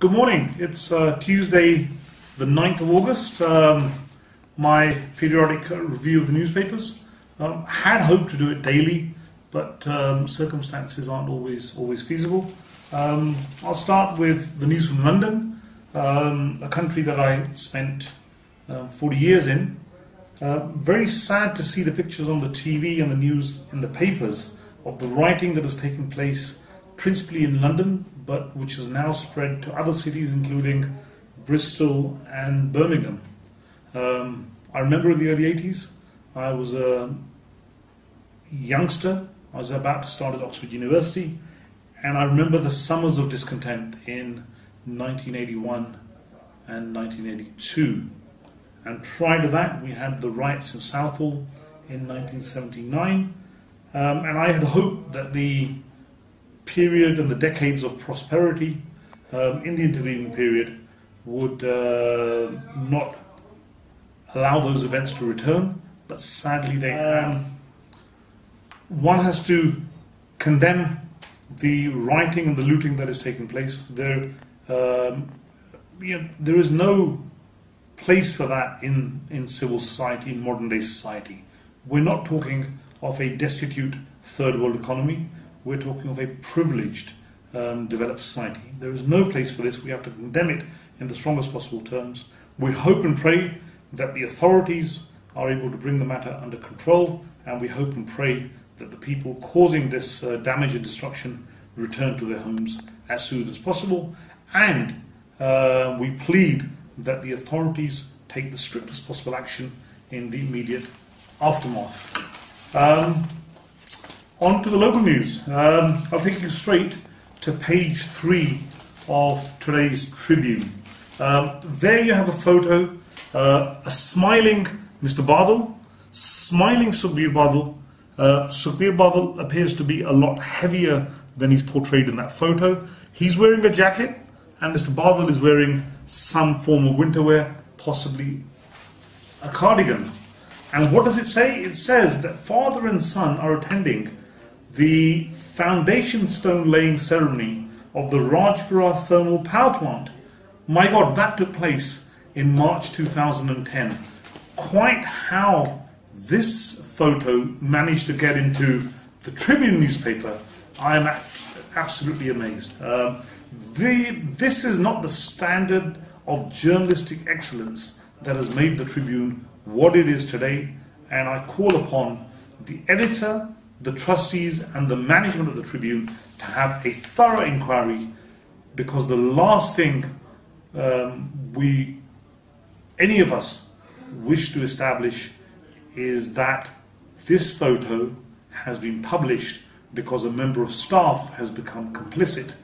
Good morning. It's Tuesday, the 9th of August. My periodic review of the newspapers. Had hoped to do it daily, but circumstances aren't always feasible. I'll start with the news from London, a country that I spent 40 years in. Very sad to see the pictures on the TV and the news in the papers of the rioting that has taken place principally in London, but which has now spread to other cities, including Bristol and Birmingham. I remember in the early 80s, I was a youngster. I was about to start at Oxford University, and I remember the summers of discontent in 1981 and 1982. And prior to that, we had the riots in Southall in 1979, and I had hoped that the period and the decades of prosperity in the intervening period would not allow those events to return, but sadly they have. One has to condemn the rioting and the looting that has taken place. There is no place for that in civil society, in modern day society. We're not talking of a destitute third world economy. We're talking of a privileged developed society. There is no place for this. We have to condemn it in the strongest possible terms. We hope and pray that the authorities are able to bring the matter under control, and we hope and pray that the people causing this damage and destruction return to their homes as soon as possible, and we plead that the authorities take the strictest possible action in the immediate aftermath. On to the local news. I'll take you straight to page 3 of today's Tribune. There you have a photo, a smiling Mr. Badal, smiling Sukhbir Badal. Sukhbir Badal appears to be a lot heavier than he's portrayed in that photo. He's wearing a jacket, and Mr. Badal is wearing some form of winter wear, possibly a cardigan. And what does it say? It says that father and son are attending the foundation stone laying ceremony of the Rajpura thermal power plant. My God, that took place in March 2010. Quite how this photo managed to get into the Tribune newspaper, I am absolutely amazed. This is not the standard of journalistic excellence that has made the Tribune what it is today, and I call upon the editor, the trustees and the management of the Tribune to have a thorough inquiry, because the last thing any of us wish to establish is that this photo has been published because a member of staff has become complicit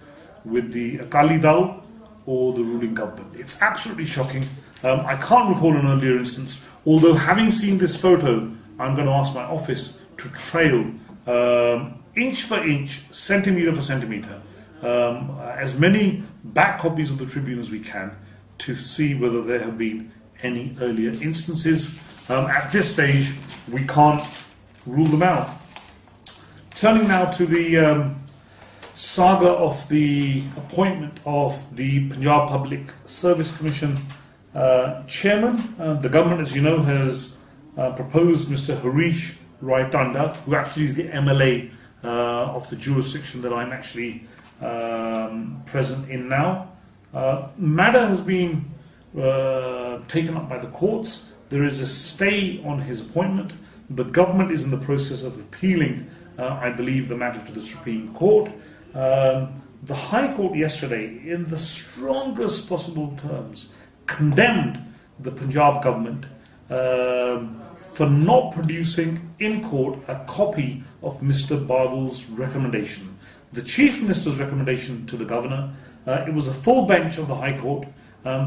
with the Akali Dal or the ruling government. It's absolutely shocking. I can't recall an earlier instance, although having seen this photo, I'm going to ask my office to trail inch for inch, centimetre for centimetre, as many back copies of the Tribune as we can, to see whether there have been any earlier instances. At this stage, we can't rule them out. Turning now to the saga of the appointment of the Punjab Public Service Commission chairman. The government, as you know, has proposed Mr. Harish Rai Tanda, who actually is the MLA of the jurisdiction that I'm actually present in now. Matter has been taken up by the courts. There is a stay on his appointment. The government is in the process of appealing, I believe, the matter to the Supreme Court. The High Court yesterday, in the strongest possible terms, condemned the Punjab government for not producing in court a copy of Mr. Badal's recommendation. The Chief Minister's recommendation to the Governor, it was a full bench of the High Court.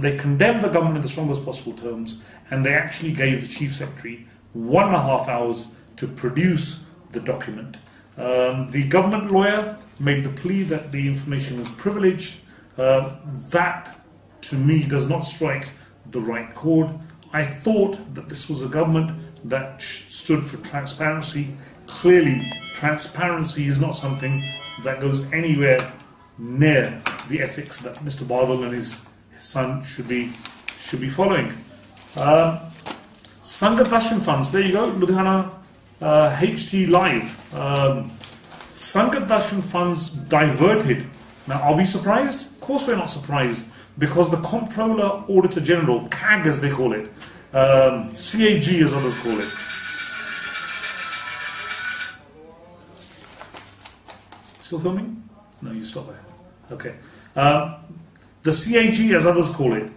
They condemned the government in the strongest possible terms, and they actually gave the Chief Secretary 1.5 hours to produce the document. The government lawyer made the plea that the information was privileged. That, to me, does not strike the right chord. I thought that this was a government that stood for transparency. Clearly, transparency is not something that goes anywhere near the ethics that Mr. Badal and his son should be following. Sangat Darshan funds, there you go, Ludhiana HT Live. Sangat Darshan funds diverted. Now, are we surprised? Of course we're not surprised, because the Comptroller Auditor General, CAG as they call it, CAG as others call it. Still filming? No, you stop there. Okay. The CAG as others call it,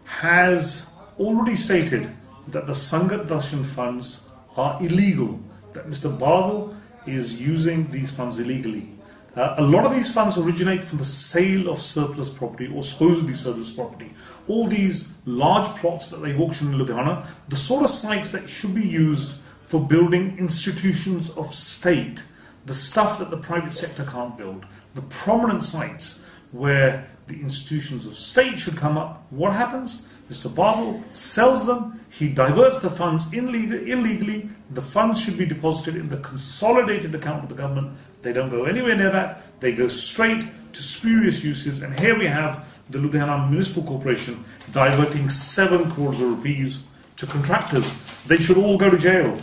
has already stated that the Sangat Darshan funds are illegal, that Mr. Badal is using these funds illegally. A lot of these funds originate from the sale of surplus property or supposedly surplus property. All these large plots that they auction in Ludhiana, the sort of sites that should be used for building institutions of state, the stuff that the private sector can't build, the prominent sites where the institutions of state should come up. What happens? Mr. Badal sells them, he diverts the funds illegally, the funds should be deposited in the consolidated account of the government. They don't go anywhere near that, they go straight to spurious uses, and here we have the Ludhiana Municipal Corporation diverting 7 crores of rupees to contractors. They should all go to jail.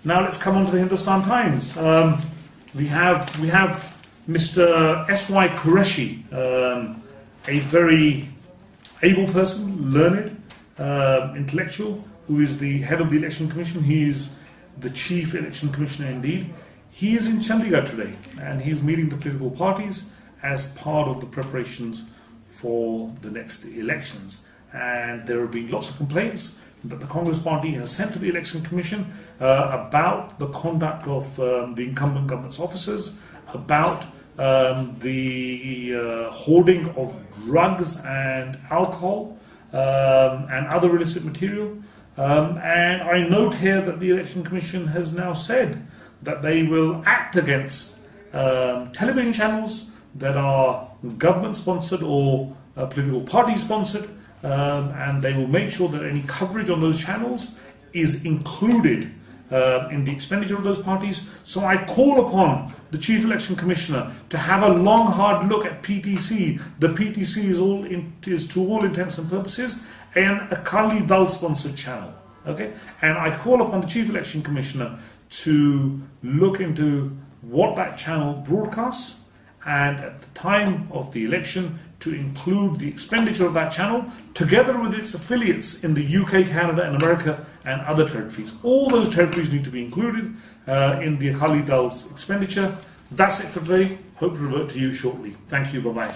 Now let's come on to the Hindustan Times. We have Mr. S.Y. Qureshi, a very able person, learned, intellectual, who is the head of the Election Commission. He is the Chief Election Commissioner indeed. He is in Chandigarh today, and he is meeting the political parties as part of the preparations for the next elections. And there have been lots of complaints that the Congress Party has sent to the Election Commission about the conduct of the incumbent government's officers, about the hoarding of drugs and alcohol and other illicit material. And I note here that the Election Commission has now said that they will act against television channels that are government sponsored or political party sponsored, and they will make sure that any coverage on those channels is included in the expenditure of those parties. So I call upon the Chief Election Commissioner to have a long, hard look at PTC. The PTC is to all intents and purposes an Akali Dal sponsored channel. Okay, and I call upon the Chief Election Commissioner to look into what that channel broadcasts, and at the time of the election to include the expenditure of that channel together with its affiliates in the UK, Canada and America and other territories. All those territories need to be included in the Akali Dal's expenditure. That's it for today. Hope to revert to you shortly. Thank you. Bye-bye.